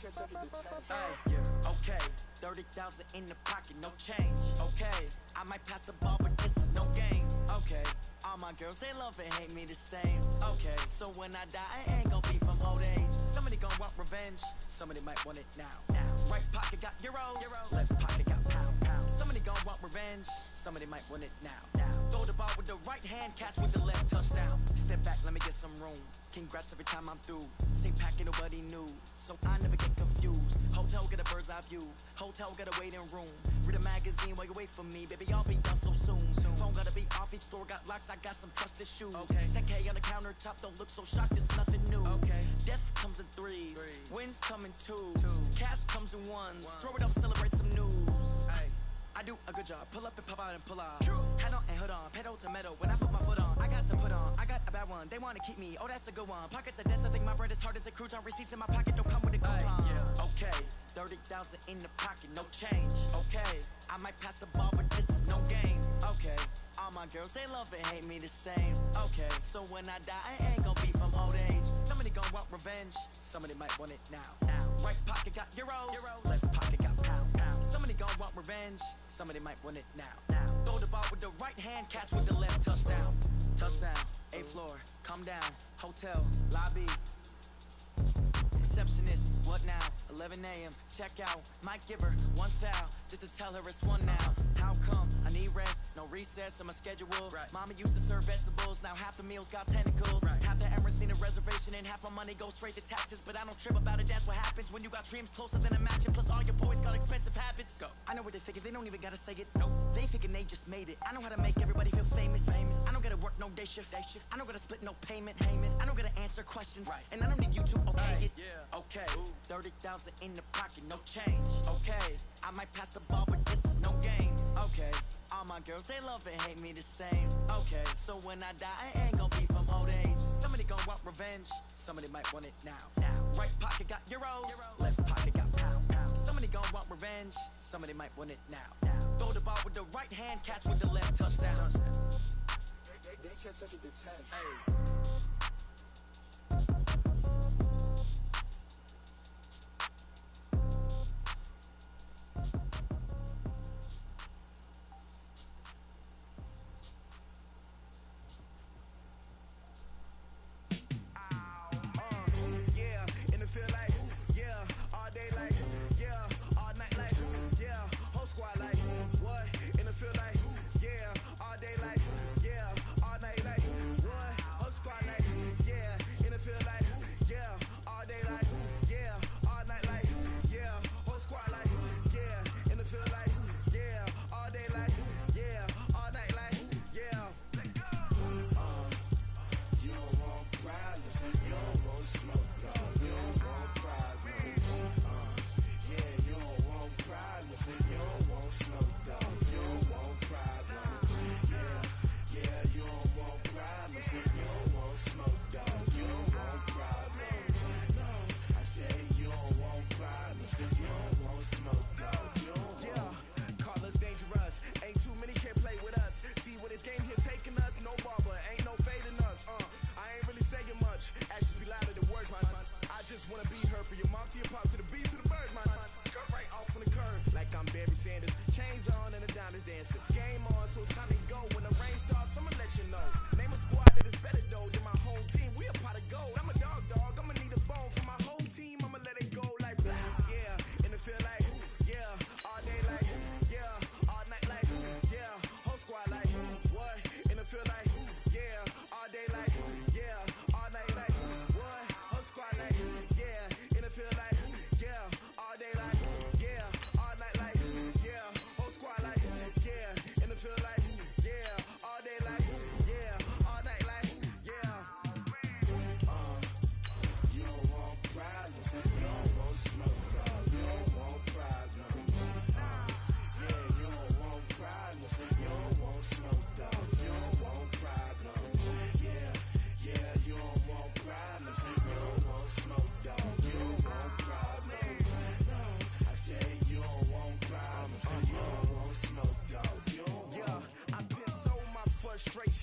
Hey, yeah, okay, 30,000 in the pocket, no change. Okay, I might pass the ball, but this is no game. Okay, all my girls, they love and hate me the same. Okay, so when I die, I ain't gon' be from old age. Somebody gon' want revenge, somebody might want it now. Right pocket got euros, left pocket got pound. Somebody gon' want revenge, somebody might want it now. Throw the ball with the right hand, catch with the left, touchdown. Step back, let me get some room. Congrats every time I'm through. Same packet, nobody knew, so I never get confused. Hotel get a bird's eye view, hotel get a waiting room. Read a magazine while you wait for me, baby, I'll be done so soon. Phone gotta be off, each store got locks, I got some trusted shoes. 10K on the countertop, don't look so shocked, it's nothing new. Death comes in threes, wins come in twos, cash comes in ones. Throw it up, celebrate some news. I do a good job, pull up and pop out and pull out. Head on and hood on, pedal to metal. When I put my foot on, I got to put on. I got a bad one, they wanna keep me, oh that's a good one. Pockets are dense, I think my bread is hard as a crouton. Receipts in my pocket don't come with a coupon. Okay, 30,000 in the pocket, no change. Okay, I might pass the ball, but this is no game. Okay, all my girls, they love and hate me the same. Okay, so when I die, I ain't gon' be from old age. Somebody gon' want revenge, somebody might want it now. Right pocket got euros, left pocket got pound. Somebody gon' want revenge, somebody might want it now. Throw the ball with the right hand, catch with the left, touchdown. Touchdown, 8th floor, come down, hotel, lobby. Receptionist, what now? 11 a.m., check out. Might give her one foul, just to tell her it's one now. How come? I need rest, no recess on my schedule. Mama used to serve vegetables, now half the meals got tentacles. Half the Emirates need a reservation and half my money goes straight to taxes. But I don't trip about it, that's what happens when you got dreams closer than a mansion. Plus all your boys got expensive habits. Go. I know what they're thinking, they don't even gotta say it. Nope. They thinking they just made it. I know how to make everybody feel famous. I don't gotta work no day shift. I don't gotta split no payment. I don't gotta answer questions. And I don't need you to okay it. Okay, 30,000 in the pocket, no change. Okay, I might pass the ball, but this is no game. Okay, all my girls, they love and hate me the same. Okay, so when I die, I ain't gon' be from old age. Somebody gon' want revenge, somebody might want it now. Right pocket got euros, left pocket got pound. Somebody gon' want revenge, somebody might want it now. Throw the ball with the right hand, catch with the left, touchdown. They can't take it to 10. Hey.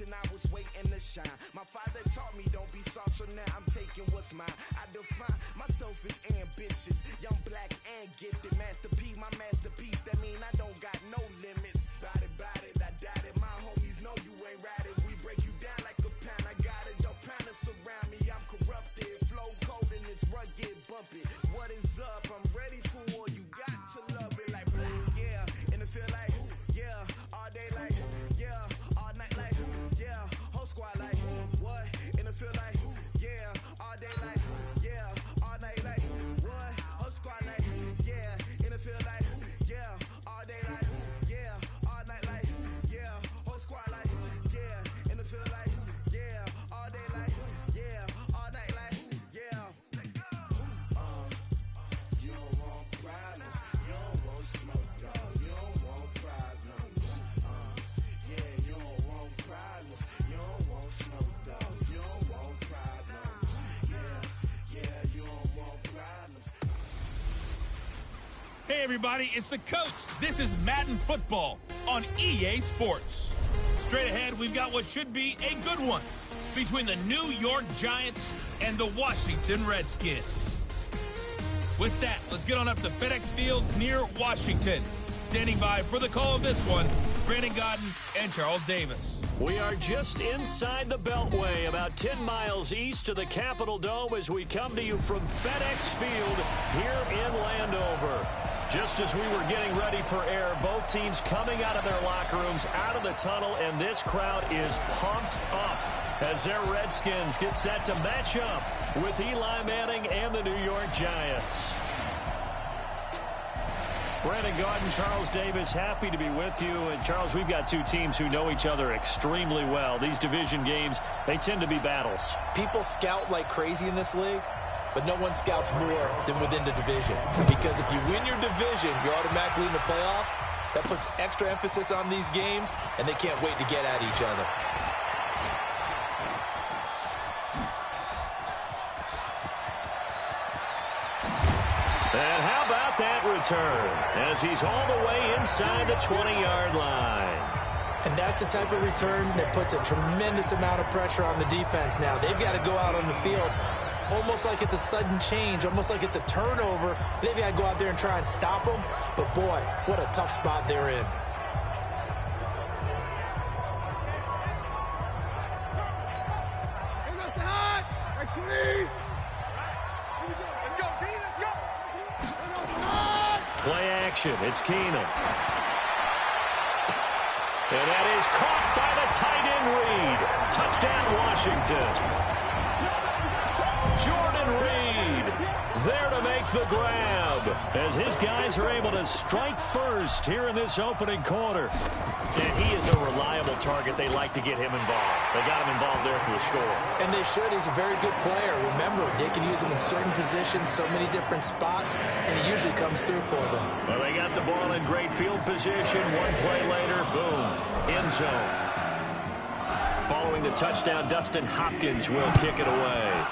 I was waiting to shine. My father taught me don't be soft, so now I'm taking what's mine. I define myself as ambitious, young what is up? I'm ready for war. You got to love it like, yeah. And it feel like, yeah. All day like, yeah. All night like, yeah. Whole squad like, what? And it feel like, yeah. All day like, yeah. All night like, what? Whole squad like, yeah. And it feel like, yeah. All day like, yeah. All night like, yeah. Whole squad like, yeah. And it feel like, yeah. All day like, yeah. All night like, yeah. You don't want problems. You don't want smoke, dog. You don't want problems. Yeah, you don't want problems. You don't want smoke, dog. You don't want problems. Yeah, you don't want problems. Hey everybody, it's the coach. This is Madden Football on EA Sports. Straight ahead, we've got what should be a good one between the New York Giants and the Washington Redskins. With that, let's get on up to FedEx Field near Washington. Standing by for the call of this one, Brandon Godden and Charles Davis. We are just inside the Beltway, about 10 miles east of the Capitol Dome as we come to you from FedEx Field here in Landover. Just as we were getting ready for air, both teams coming out of their locker rooms, out of the tunnel, and this crowd is pumped up as their Redskins get set to match up with Eli Manning and the New York Giants. Brandon Gaudin, Charles Davis, happy to be with you. And Charles, we've got two teams who know each other extremely well. These division games, they tend to be battles. People scout like crazy in this league, but no one scouts more than within the division. Because if you win your division, you're automatically in the playoffs. That puts extra emphasis on these games, and they can't wait to get at each other. And how about that return as he's all the way inside the 20-yard line. And that's the type of return that puts a tremendous amount of pressure on the defense now. They've got to go out on the field almost like it's a sudden change, almost like it's a turnover. They've got to go out there and try and stop them. But, boy, what a tough spot they're in. Play action. It's Keenum. And that is caught by the tight end Reed. Touchdown, Washington. Jordan Reed there to make the grab as his guys are able to strike first here in this opening quarter. And he is a reliable target. They like to get him involved. They got him involved there for the score. And they should. He's a very good player. Remember, they can use him in certain positions, so many different spots, and he usually comes through for them. Well, they got the ball in great field position. One play later, boom, end zone. Following the touchdown, Dustin Hopkins will kick it away.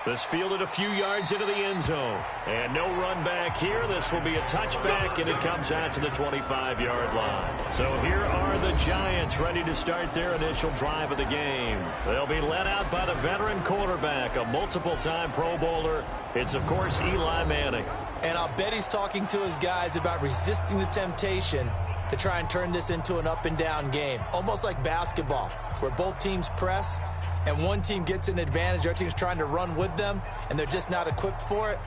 This fielded a few yards into the end zone. And no run back here. This will be a touchback, and it comes out to the 25-yard line. So here are the Giants ready to start their initial drive of the game. They'll be led out by the veteran quarterback, a multiple-time Pro Bowler. It's, of course, Eli Manning. And I'll bet he's talking to his guys about resisting the temptation to try and turn this into an up-and-down game. Almost like basketball, where both teams press, and one team gets an advantage, our team's trying to run with them, and they're just not equipped for it.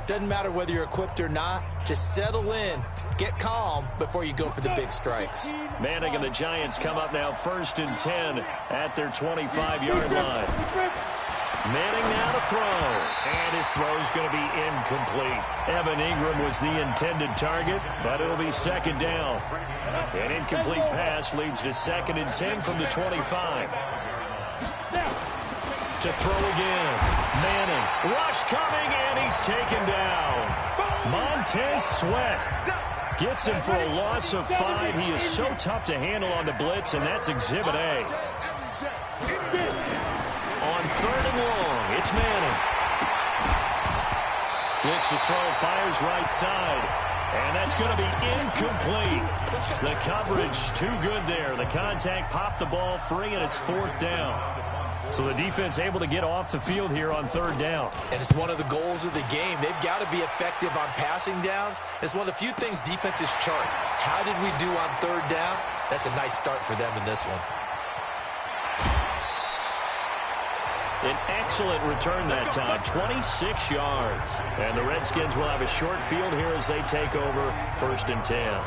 Doesn't matter whether you're equipped or not. Just settle in, get calm before you go for the big strikes. Manning and the Giants come up now 1st and 10 at their 25-yard line. Manning now to throw, and his throw is going to be incomplete. Evan Ingram was the intended target, but it'll be 2nd down. An incomplete pass leads to 2nd and 10 from the 25. To throw again. Manning. Rush coming, and he's taken down. Montez Sweat gets him for a loss of 5. He is so tough to handle on the blitz, and that's Exhibit A. On 3rd and long, it's Manning. Looks to throw, fires right side. And that's going to be incomplete. The coverage too good there. The contact popped the ball free, and it's 4th down. So the defense able to get off the field here on 3rd down. And it's one of the goals of the game. They've got to be effective on passing downs. It's one of the few things defenses chart. How did we do on 3rd down? That's a nice start for them in this one. An excellent return that time, 26 yards. And the Redskins will have a short field here as they take over 1st and 10.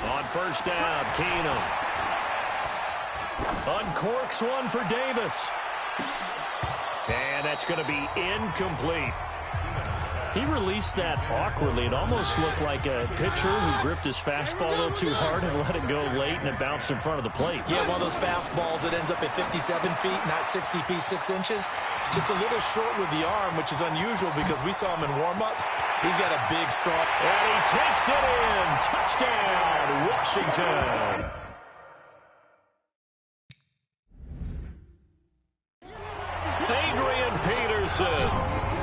On 1st down, Keenum uncorks one for Davis. And that's going to be incomplete. He released that awkwardly. It almost looked like a pitcher who gripped his fastball a little too hard and let it go late, and it bounced in front of the plate. Yeah, one of those fastballs that ends up at 57 feet, not 60 feet, 6 inches. Just a little short with the arm, which is unusual because we saw him in warm-ups. He's got a big, strong... And he takes it in. Touchdown, Washington. Adrian Peterson,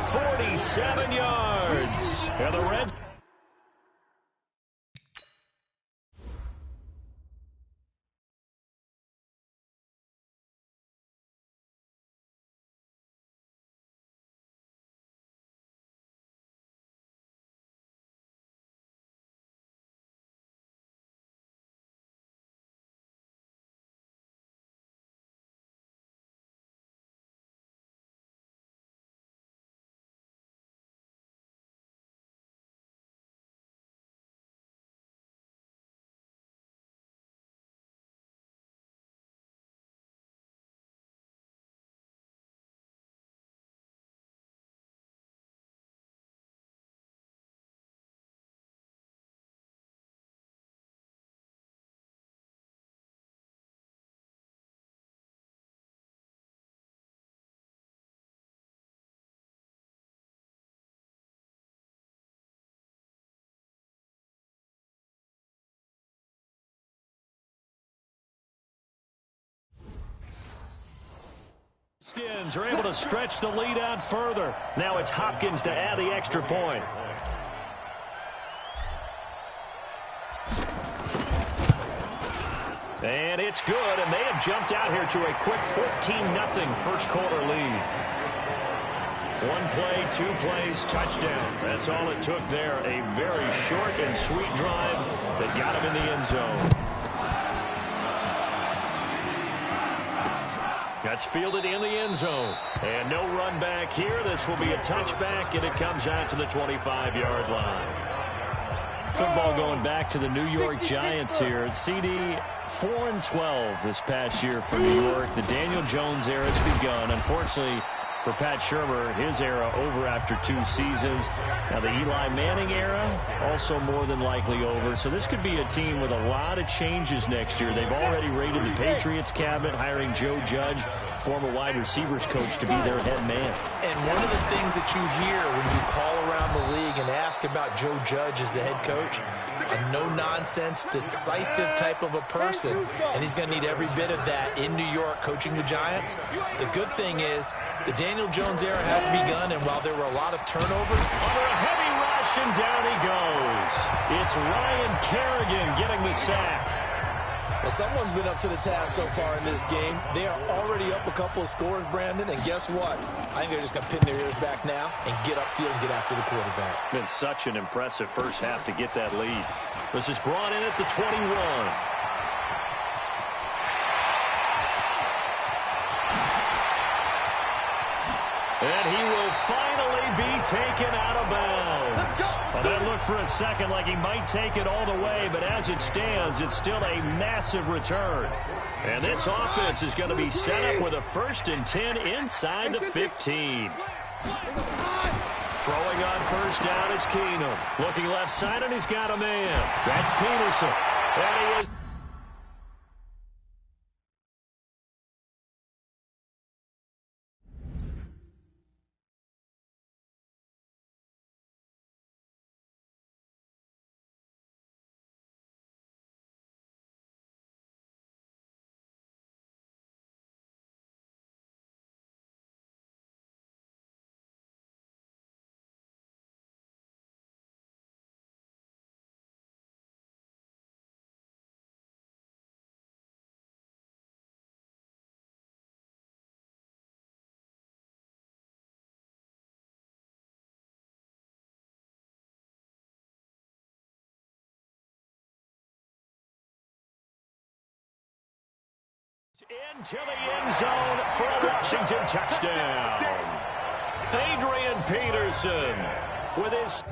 47 yards. And the Reds... Redskins are able to stretch the lead out further. Now it's Hopkins to add the extra point. And it's good, and they have jumped out here to a quick 14-0 first quarter lead. 1 play, 2 plays, touchdown. That's all it took there. A very short and sweet drive that got him in the end zone. That's fielded in the end zone. And no run back here. This will be a touchback, and it comes out to the 25-yard line. Football going back to the New York Giants here. CD 4-12 this past year for New York. The Daniel Jones era has begun. Unfortunately, for Pat Shurmur, his era over after 2 seasons. Now the Eli Manning era also more than likely over. So this could be a team with a lot of changes next year. They've already raided the Patriots cabinet, hiring Joe Judge, former wide receivers coach, to be their head man. And one of the things that you hear when you call around the league and ask about Joe Judge as the head coach, a no-nonsense, decisive type of a person, and he's going to need every bit of that in New York coaching the Giants. The good thing is the Daniel Jones era has begun, and while there were a lot of turnovers, under a heavy rush, and down he goes. It's Ryan Kerrigan getting the sack. Well, someone's been up to the task so far in this game. They are already up a couple of scores, Brandon, and guess what? I think they're just going to pin their ears back now and get upfield and get after the quarterback. Been such an impressive first half to get that lead. This is brought in at the 21. And he will finally be taken out of bounds. Well, that looked for a second like he might take it all the way, but as it stands, it's still a massive return. And this offense is going to be set up with a 1st and 10 inside the 15. Throwing on 1st down is Keenum. Looking left side, and he's got a man. That's Peterson. And he is... Into the end zone for a Washington touchdown. Adrian Peterson with his...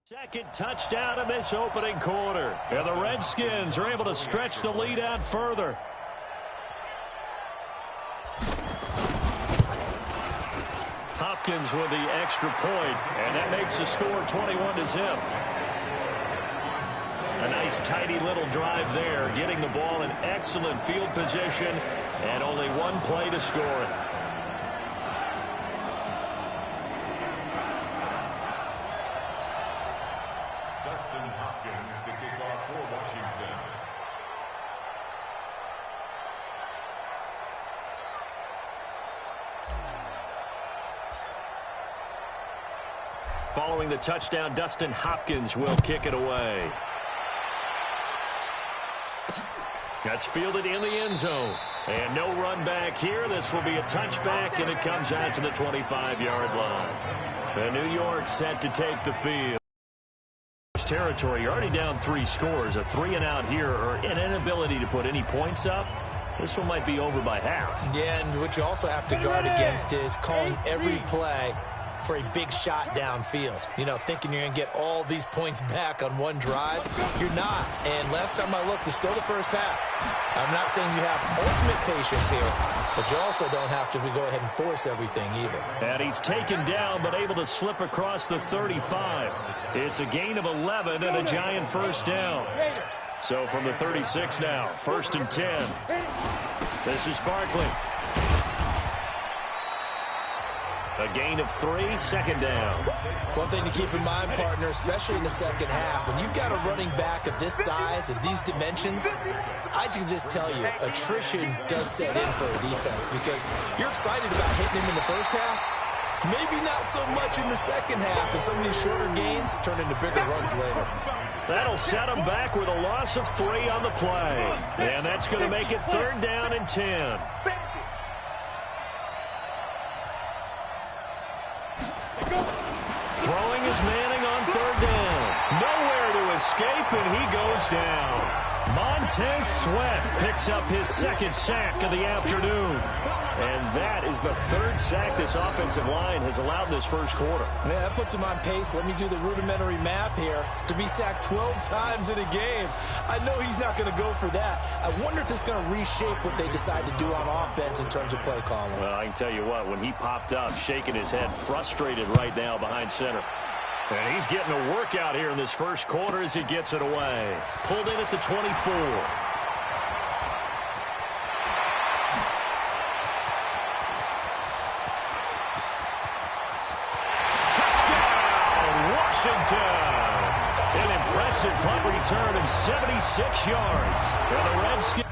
Second touchdown of this opening quarter. And the Redskins are able to stretch the lead out further. Hopkins with the extra point, and that makes the score 21-0. A nice tidy little drive there, getting the ball in excellent field position, and only one play to score it. Following the touchdown, Dustin Hopkins will kick it away. That's fielded in the end zone. And no run back here. This will be a touchback, and it comes out to the 25-yard line. The New York set to take the field. Territory, you're already down 3 scores. A 3-and-out here, or an inability to put any points up. This one might be over by half. Yeah, and what you also have to guard against is calling every play for a big shot downfield. You know, thinking you're going to get all these points back on one drive. You're not. And last time I looked, it's still the first half. I'm not saying you have ultimate patience here, but you also don't have to go ahead and force everything either. And he's taken down, but able to slip across the 35. It's a gain of 11 and a giant first down. So from the 36 now, 1st and 10. This is Barkley. A gain of 3, 2nd down. One thing to keep in mind, partner, especially in the second half, when you've got a running back of this size and these dimensions, I can just tell you, attrition does set in for a defense because you're excited about hitting him in the first half. Maybe not so much in the second half, and some of these shorter gains turn into bigger runs later. That'll set him back with a loss of 3 on the play. And that's going to make it 3rd down and 10. Throwing is Manning on 3rd down. Nowhere to escape, and he goes down. Montez Sweat picks up his 2nd sack of the afternoon. And that is the 3rd sack this offensive line has allowed in this first quarter. Yeah, that puts him on pace. Let me do the rudimentary math here. To be sacked 12 times in a game. I know he's not going to go for that. I wonder if it's going to reshape what they decide to do on offense in terms of play calling. Well, I can tell you what, when he popped up, shaking his head, frustrated right now behind center. And he's getting a workout here in this first quarter as he gets it away. Pulled in at the 24. An impressive punt return of 76 yards. And the Redskins.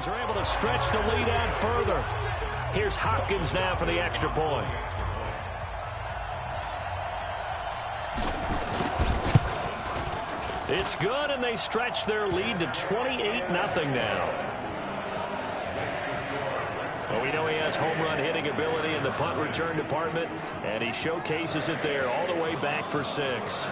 Are able to stretch the lead out further. Here's Hopkins now for the extra point. It's good, and they stretch their lead to 28-0 now. Well, we know he has his home run hitting ability in the punt return department, and he showcases it there all the way back for 6.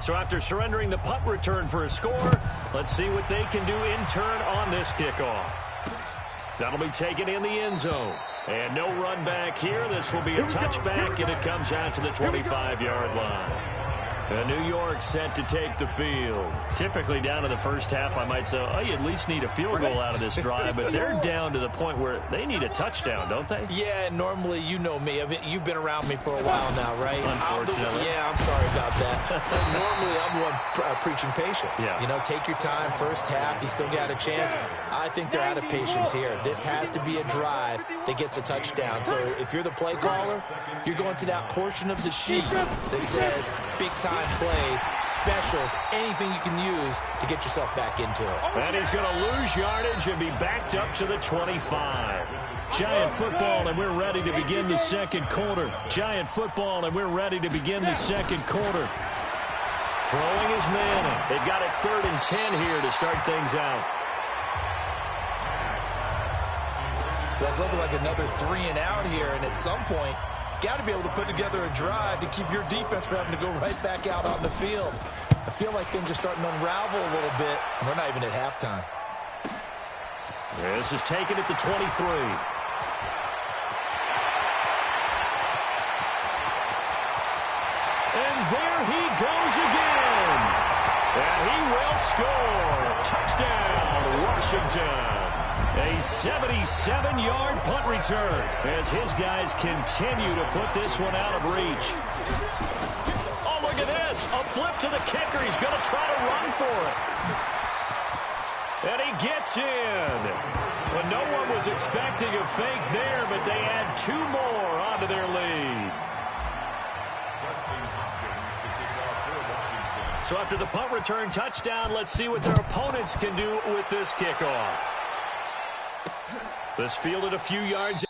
So after surrendering the punt return for a score, let's see what they can do in turn on this kickoff. That'll be taken in the end zone. And no run back here. This will be a touchback, and it comes out to the 25-yard line. And New York set to take the field. Typically down to the first half, I might say, oh, you at least need a field goal out of this drive, but they're down to the point where they need a touchdown, don't they? Yeah, normally, you know me. I mean, you've been around me for a while now, right? Unfortunately. I'm sorry about that. Normally, I'm the one preaching patience. Yeah. You know, take your time. First half, you still got a chance. I think they're out of patience here. This has to be a drive that gets a touchdown. So if you're the play caller, you're going to that portion of the sheet that says big-time plays, specials, anything you can use to get yourself back into it. And he's going to lose yardage and be backed up to the 25. Giant football, and we're ready to begin the second quarter. Giant football, and we're ready to begin the second quarter. Throwing his man in. They've got it 3rd and 10 here to start things out. Well, it's looking like another 3 and out here, and at some point, got to be able to put together a drive to keep your defense from having to go right back out on the field. I feel like things are starting to unravel a little bit, and we're not even at halftime. This is taken at the 23. And there he goes again. And he will score. Touchdown, Washington. A 77-yard punt return as his guys continue to put this one out of reach. Oh, look at this. A flip to the kicker. He's going to try to run for it. And he gets in. Well, no one was expecting a fake there, but they add 2 more onto their lead. So after the punt return touchdown, let's see what their opponents can do with this kickoff. This fielded a few yards.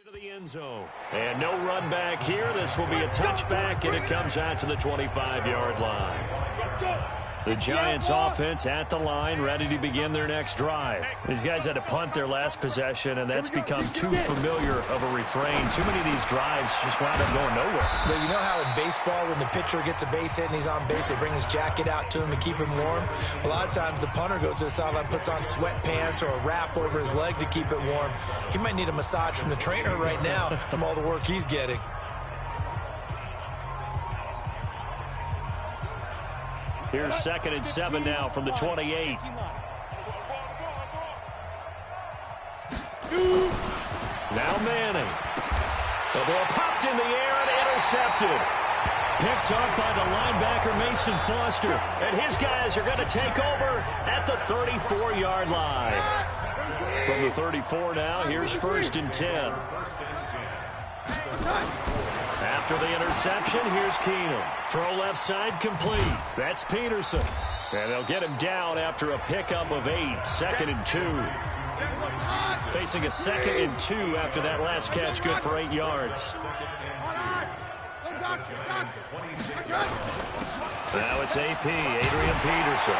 To the end zone. And no run back here. This will be a touchback, and it comes out to the 25-yard line. The Giants offense at the line, ready to begin their next drive. These guys had to punt their last possession, and that's become too familiar of a refrain. Too many of these drives just wound up going nowhere. But you know how in baseball, when the pitcher gets a base hit and he's on base, they bring his jacket out to him to keep him warm? A lot of times the punter goes to the sideline, puts on sweatpants or a wrap over his leg to keep it warm. He might need a massage from the trainer right now from all the work he's getting. Here's 2nd and 7 now from the 28. Now Manning. The ball popped in the air and intercepted. Picked up by the linebacker Mason Foster. And his guys are going to take over at the 34-yard line. From the 34 now, here's 1st and 10. After the interception, here's Keenum. Throw left side complete. That's Peterson. And they'll get him down after a pickup of 8. 2nd and 2. Facing a 2nd and 2 after that last catch, good for 8 yards. Now it's AP, Adrian Peterson.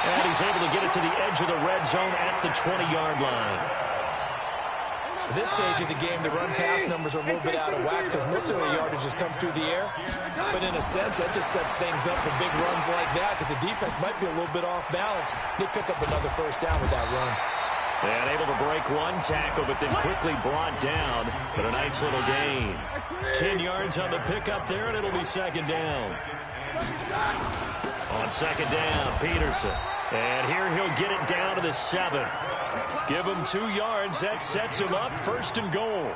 And he's able to get it to the edge of the red zone at the 20-yard line. At this stage of the game, the run-pass numbers are a little bit out of whack because most of the yardage has come through the air. But in a sense, that just sets things up for big runs like that because the defense might be a little bit off balance. They pick up another 1st down with that run. And able to break one tackle, but then quickly brought down. But a nice little gain. 10 yards on the pickup there, and it'll be 2nd down. On 2nd down, Peterson. And here he'll get it down to the 7. Give him 2 yards. That sets him up 1st and goal.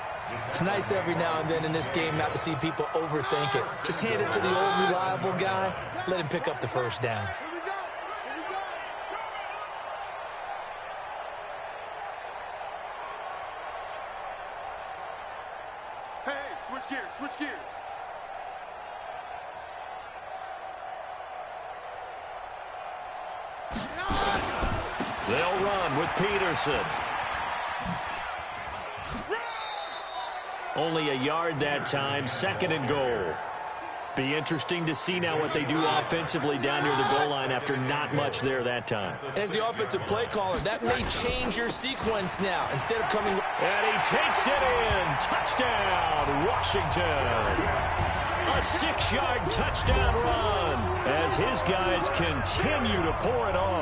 It's nice every now and then in this game not to see people overthink it. Just hand it to the old reliable guy. Let him pick up the 1st down. Hey, switch gears, switch gears. They'll run with Peterson. Only a yard that time, 2nd and goal. Be interesting to see now what they do offensively down near the goal line after not much there that time. As the offensive play caller, that may change your sequence now. Instead of coming... And he takes it in. Touchdown, Washington. A 6-yard touchdown run as his guys continue to pour it on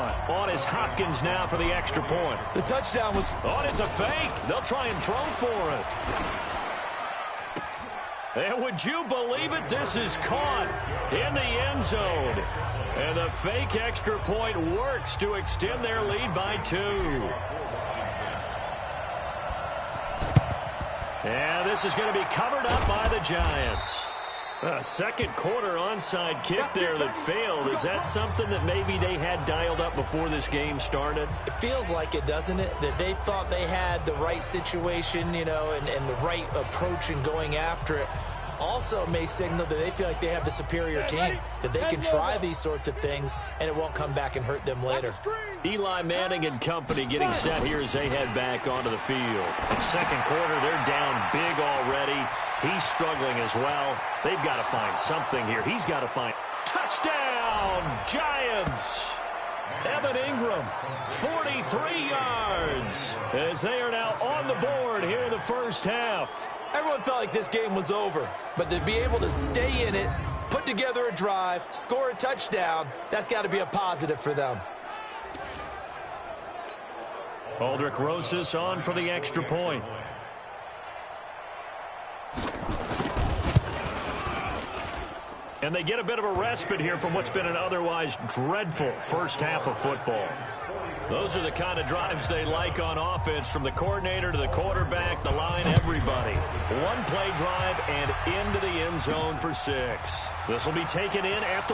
is Hopkins now for the extra point. The touchdown was... Oh, it's a fake. They'll try and throw for it. And would you believe it? This is caught in the end zone. And the fake extra point works to extend their lead by 2. And this is going to be covered up by the Giants. A 2nd quarter onside kick there that failed. Is that something that maybe they had dialed up before this game started? It feels like it, doesn't it? That they thought they had the right situation, you know, and the right approach in going after it. Also may signal that they feel like they have the superior team, that they can try these sorts of things, and it won't come back and hurt them later. Eli Manning and company getting set here as they head back onto the field. 2nd quarter, they're down big already. He's struggling as well. They've got to find something here. He's got to find... Touchdown, Giants! Evan Ingram, 43 yards, as they are now on the board here in the 1st half. Everyone felt like this game was over, but to be able to stay in it, put together a drive, score a touchdown, that's got to be a positive for them. Aldrich Rosas on for the extra point. And they get a bit of a respite here from what's been an otherwise dreadful 1st half of football. Those are the kind of drives they like on offense, from the coordinator to the quarterback, the line, everybody. 1-play drive and into the end zone for 6. This will be taken in at the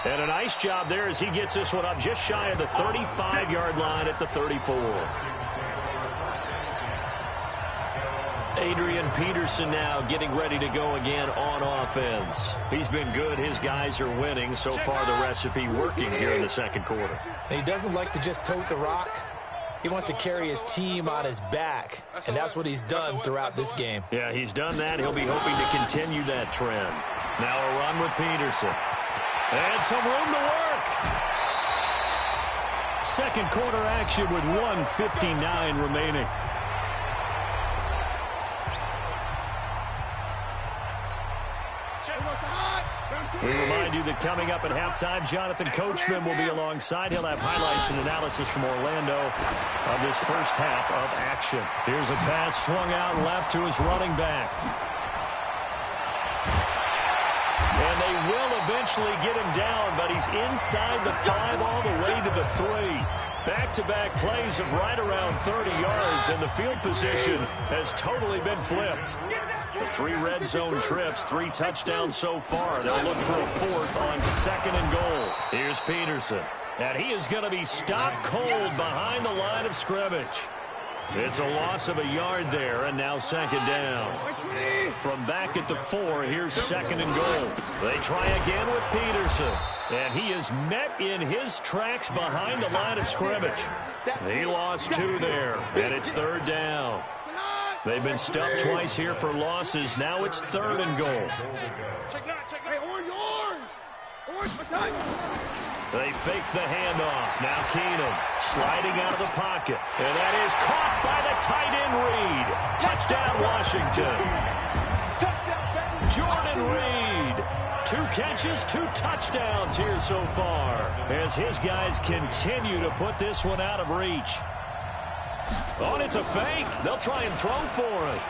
1. And a nice job there as he gets this one up just shy of the 35-yard line at the 34. Adrian Peterson now getting ready to go again on offense. He's been good. His guys are winning. So far, the recipe working here in the 2nd quarter. He doesn't like to just tote the rock. He wants to carry his team on his back, and that's what he's done throughout this game. Yeah, he's done that. He'll be hoping to continue that trend. Now a run with Peterson. And some room to work. Second quarter action with 1:59 remaining. We remind you that coming up at halftime, Jonathan Coachman will be alongside. He'll have highlights and analysis from Orlando of this first half of action. Here's a pass swung out left to his running back. And they will eventually get him down, but he's inside the 5 all the way to the 3. Back-to-back plays of right around 30 yards, and the field position has totally been flipped. The 3 red zone trips, 3 touchdowns so far. They'll look for a 4th on 2nd and goal. Here's Peterson, and he is going to be stopped cold behind the line of scrimmage. It's a loss of a yard there, and now 2nd down. From back at the 4, here's 2nd and goal. They try again with Peterson, and he is met in his tracks behind the line of scrimmage. He lost 2 there, and it's 3rd down. They've been stuffed twice here for losses. Now it's 3rd and goal. They fake the handoff. Now Keenum sliding out of the pocket. And that is caught by the tight end Reed. Touchdown Washington. Jordan Reed. 2 catches, 2 touchdowns here so far as his guys continue to put this one out of reach. Oh, and it's a fake. They'll try and throw for it.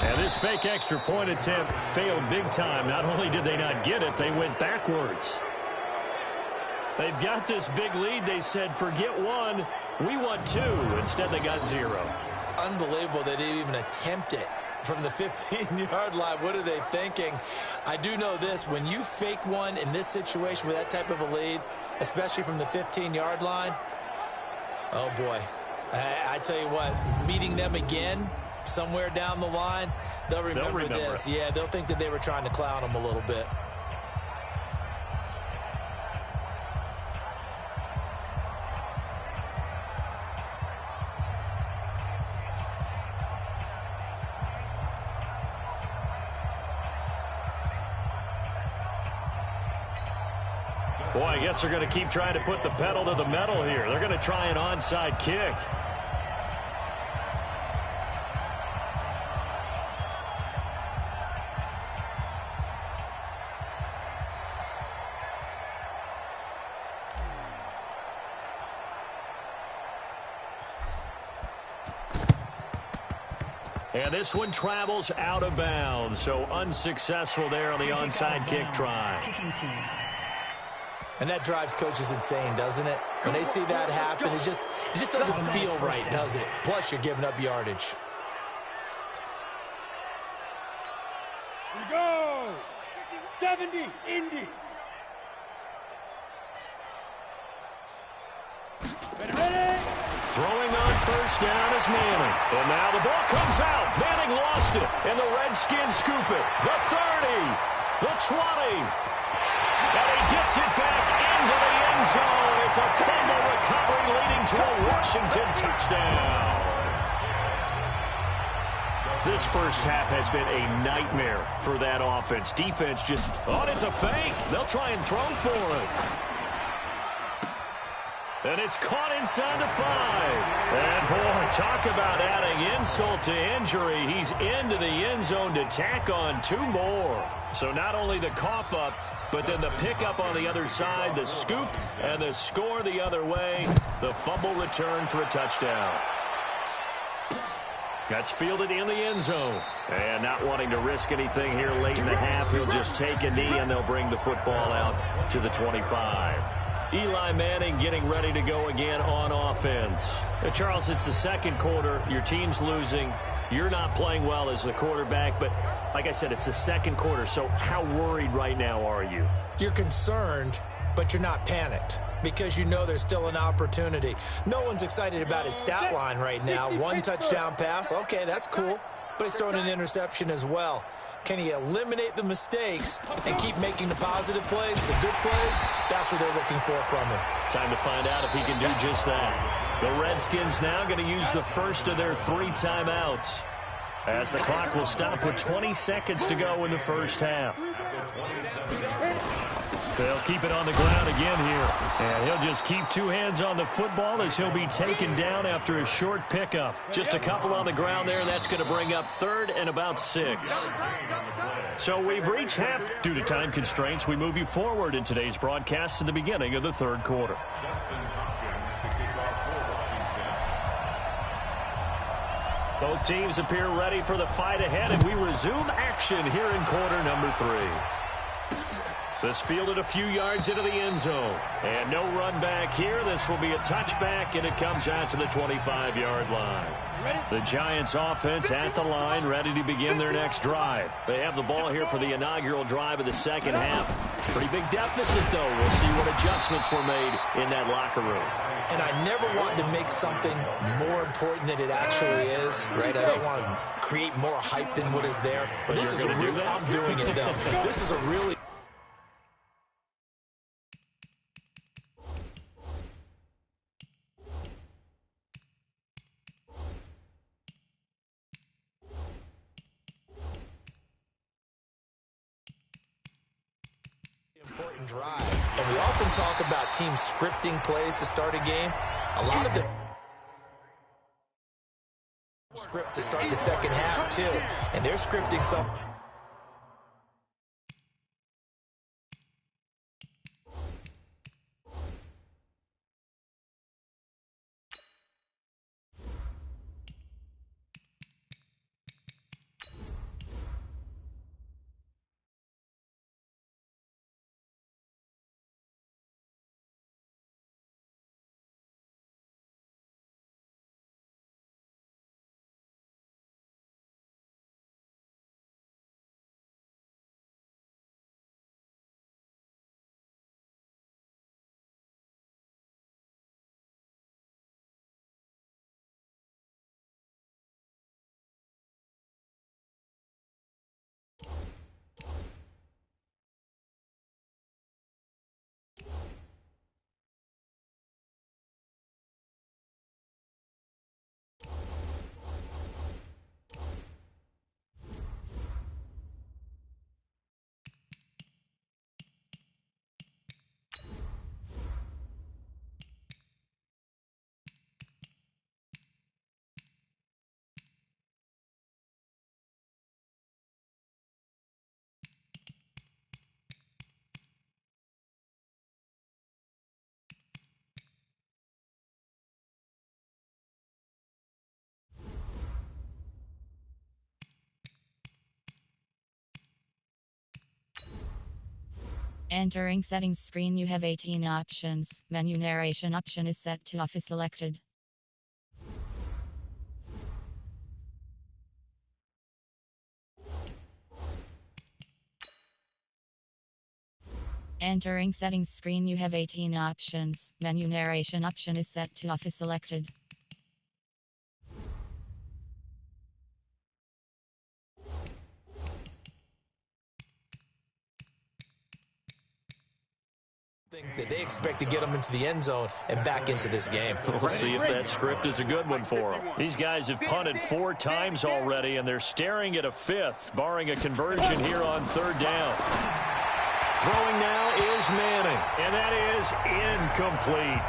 And this fake extra point attempt failed big time. Not only did they not get it, they went backwards. They've got this big lead. They said, forget 1, we want 2. Instead, they got 0. Unbelievable they didn't even attempt it from the 15-yard line. What are they thinking? I do know this. When you fake one in this situation with that type of a lead, especially from the 15-yard line, oh, boy. I tell you what, meeting them again somewhere down the line, they'll remember this. Yeah, they'll think that they were trying to clown them a little bit. Boy, I guess they're going to keep trying to put the pedal to the metal here. They're going to try an onside kick. And this one travels out of bounds, so unsuccessful there on the onside kick try. And that drives coaches insane, doesn't it? When they see that happen, it just doesn't feel right, does it? Plus, you're giving up yardage. Here we go. 70, Indy. Ready? Throwing on first down is Manning. And now the ball comes out. Manning lost it, and the Redskins scoop it. The 30, the 20. And he gets it back into the end zone. It's a fumble recovery leading to a Washington touchdown. This first half has been a nightmare for that offense. Defense just, oh, it's a fake. They'll try and throw for it. And it's caught inside the 5. And, boy, talk about adding insult to injury. He's into the end zone to tack on 2 more. So not only the cough up, but then the pickup on the other side, the scoop, and the score the other way. The fumble return for a touchdown. That's fielded in the end zone. And not wanting to risk anything here late in the half, he'll just take a knee, and they'll bring the football out to the 25. Eli Manning getting ready to go again on offense. Charles, it's the second quarter. Your team's losing. You're not playing well as the quarterback, but like I said, it's the second quarter. So how worried right now are you? You're concerned, but you're not panicked because you know there's still an opportunity. No one's excited about his stat line right now. 1 touchdown pass. Okay, that's cool. But he's throwing an interception as well. Can he eliminate the mistakes and keep making the positive plays, the good plays? That's what they're looking for from him. Time to find out if he can do just that. The Redskins now going to use the first of their 3 timeouts, as the clock will stop with 20 seconds to go in the first half. They'll keep it on the ground again here. And he'll just keep 2 hands on the football as he'll be taken down after a short pickup. Just a couple on the ground there, and that's going to bring up 3rd and about 6. So we've reached half. Due to time constraints, we move you forward in today's broadcast to the beginning of the 3rd quarter. Both teams appear ready for the fight ahead, and we resume action here in quarter number 3. This fielded a few yards into the end zone. And no run back here. This will be a touchback, and it comes out to the 25-yard line. The Giants offense at the line, ready to begin their next drive. They have the ball here for the inaugural drive of the second half. Pretty big deficit, though. We'll see what adjustments were made in that locker room. And I never want to make something more important than it actually is, right? I don't want to create more hype than what is there. But this is a real, I'm doing it, though. This is a really important drive. And we often talk about teams scripting plays to start a game. A lot of them script to start the second half, too. And they're scripting some. Entering settings screen, you have 18 options. Menu narration option is set to off is selected. Entering settings screen, you have 18 options. Menu narration option is set to off is selected. That they expect to get them into the end zone and back into this game. We'll see if that script is a good one for them. These guys have punted 4 times already, and they're staring at a 5th, barring a conversion here on 3rd down. Throwing now is Manning, and that is incomplete.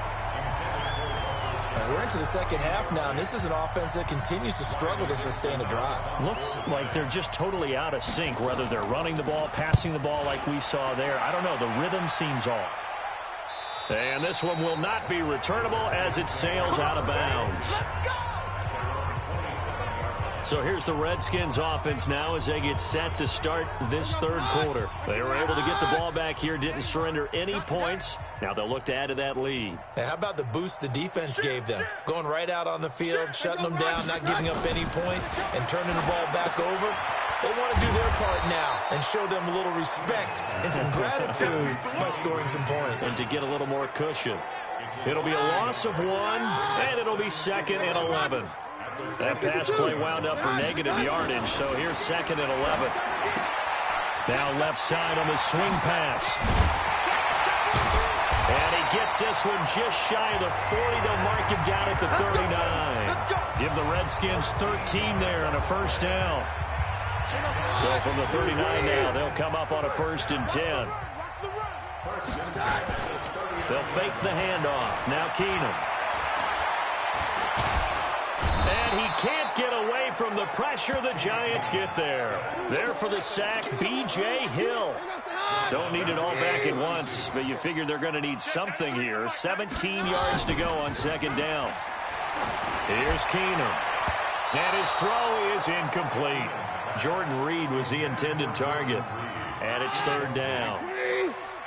And we're into the second half now, and this is an offense that continues to struggle to sustain a drive. Looks like they're just totally out of sync, whether they're running the ball, passing the ball like we saw there. I don't know. The rhythm seems off. And this one will not be returnable as it sails out of bounds. So here's the Redskins offense now as they get set to start this 3rd quarter. They were able to get the ball back here, didn't surrender any points. Now they'll look to add to that lead. Hey, how about the boost the defense gave them? Going right out on the field, shutting them down, not giving up any points, and turning the ball back over. They want to do their part now and show them a little respect and some gratitude by scoring some points. And to get a little more cushion. It'll be a loss of 1, and it'll be 2nd and 11. That pass play wound up for negative yardage, so here's 2nd and 11. Now left side on the swing pass. And he gets this one just shy of the 40. They'll mark him down at the 39. Give the Redskins 13 there on a first down. So from the 39 now, they'll come up on a 1st and 10. They'll fake the handoff. Now Keenum. And he can't get away from the pressure. The Giants get there. There for the sack, B.J. Hill. Don't need it all back at once, but you figure they're going to need something here. 17 yards to go on 2nd down. Here's Keenum. And his throw is incomplete. Jordan Reed was the intended target. And it's 3rd down.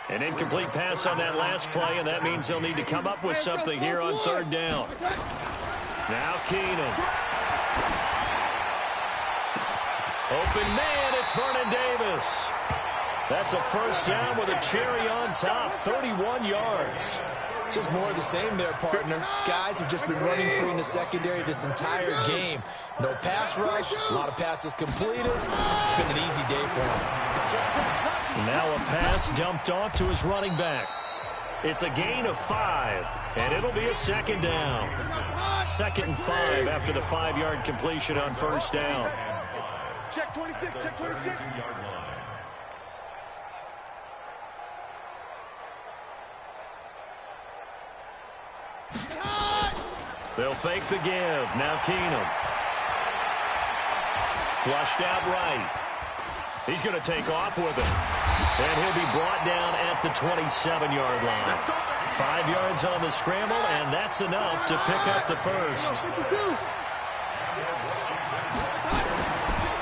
An incomplete pass on that last play, and that means they'll need to come up with something here on 3rd down. Now Keenum. Open man, it's Vernon Davis. That's a 1st down with a cherry on top, 31 yards. Just more of the same there, partner. Guys have just been running free in the secondary this entire game. No pass rush, a lot of passes completed. Been an easy day for him. Now a pass dumped off to his running back. It's a gain of 5, and it'll be a 2nd down. 2nd and 5 after the 5-yard completion on 1st down. Check 26, check 26. They'll fake the give. Now Keenum. Flushed out right. He's going to take off with it. And he'll be brought down at the 27-yard line. 5 yards on the scramble, and that's enough to pick up the 1st.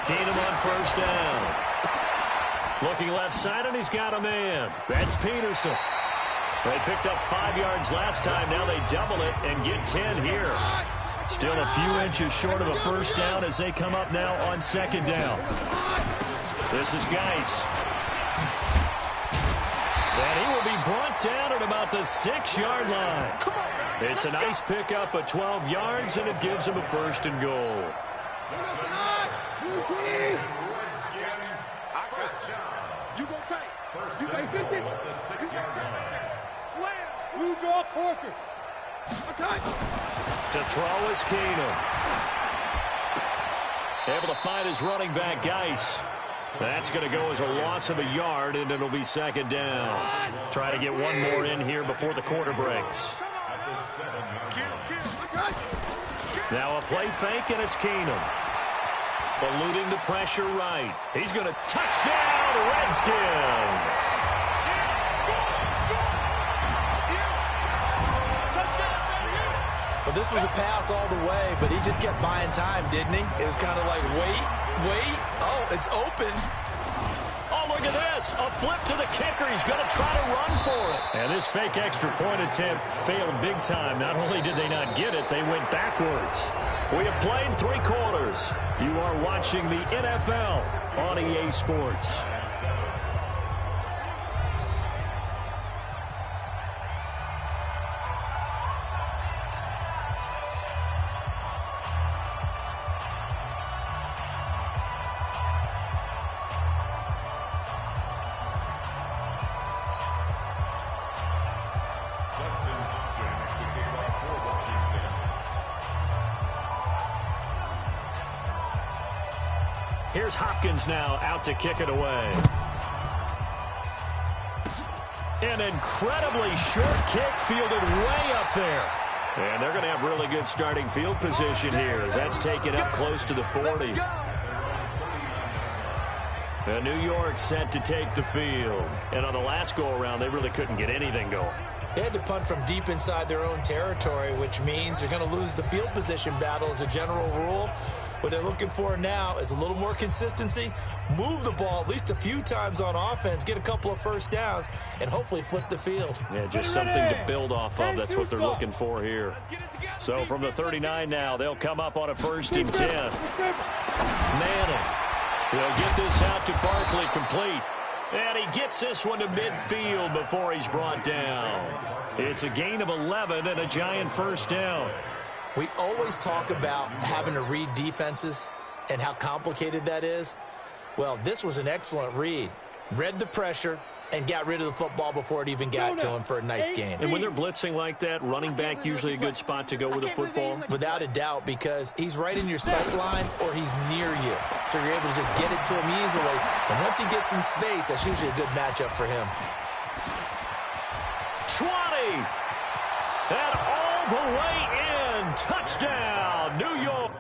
Keenum on 1st down. Looking left side, and he's got a man. That's Peterson. They picked up 5 yards last time. Now they double it and get 10 here. Still a few inches short of a 1st down as they come up now on 2nd down. This is Geis. And he will be brought down at about the 6-yard line. It's a nice pickup of 12 yards, and it gives him a 1st and goal. You go tight. You got 50. Slam. Blue draw quarters. To throw is Keenum. Able to find his running back, Geis. That's going to go as a loss of a yard, and it'll be 2nd down. Try to get one more in here before the quarter breaks. Now a play fake, and it's Keenum. Eluding the pressure right. He's going to touchdown, Redskins. Well, this was a pass all the way, but he just kept buying time, didn't he? It was kind of like, wait. Oh, it's open. Oh, look at this. A flip to the kicker. He's going to try to run for it. And this fake extra point attempt failed big time. Not only did they not get it, they went backwards. We have played 3 quarters. You are watching the NFL on EA Sports. Here's Hopkins now out to kick it away. An incredibly short kick fielded way up there. And they're going to have really good starting field position here as that's taken up close to the 40. And New York set to take the field. And on the last go-around, they really couldn't get anything going. They had to punt from deep inside their own territory, which means they're going to lose the field position battle as a general rule. What they're looking for now is a little more consistency, move the ball at least a few times on offense, get a couple of 1st downs, and hopefully flip the field. Yeah, just something to build off of. That's what they're looking for here. So from the 39 now, they'll come up on a 1st and 10. Manning. They'll get this out to Barkley complete. And he gets this one to midfield before he's brought down. It's a gain of 11 and a Giant 1st down. We always talk about having to read defenses and how complicated that is. Well, this was an excellent read. Read the pressure, and got rid of the football before it even got to him for a nice gain. And when they're blitzing like that, running back usually a good spot to go with the football? Without a doubt, because he's right in your sight line or he's near you. So you're able to just get it to him easily. And once he gets in space, that's usually a good matchup for him. 20. And all the way in. Touchdown, New York.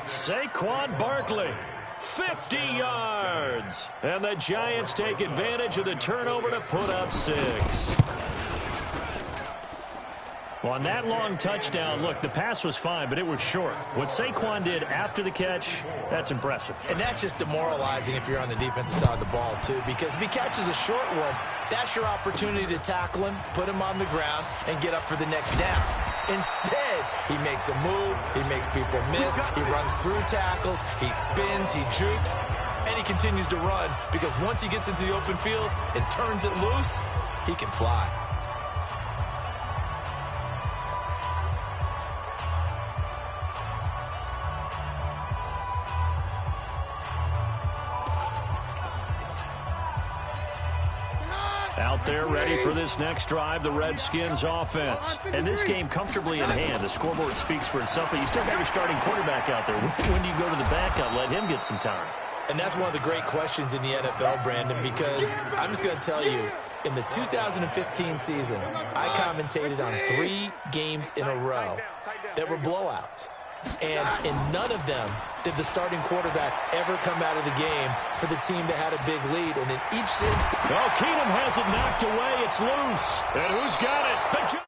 Saquon Barkley, 50 yards. And the Giants take advantage of the turnover to put up 6. On that long touchdown, look, the pass was fine, but it was short. What Saquon did after the catch, that's impressive. And that's just demoralizing if you're on the defensive side of the ball, too, because if he catches a short one, that's your opportunity to tackle him, put him on the ground, and get up for the next down. Instead, he makes a move, he makes people miss, he runs through tackles, he spins, he jukes, and he continues to run because once he gets into the open field and turns it loose, he can fly. Out there ready for this next drive, the Redskins offense. And this game comfortably in hand. The scoreboard speaks for itself, but you still got your starting quarterback out there. When do you go to the backup, let him get some time? And that's one of the great questions in the NFL, Brandon, because I'm just going to tell you, in the 2015 season, I commentated on 3 games in a row that were blowouts. And in none of them did the starting quarterback ever come out of the game for the team that had a big lead. And in each instance... Well, Keenum has it knocked away. It's loose. And who's got it?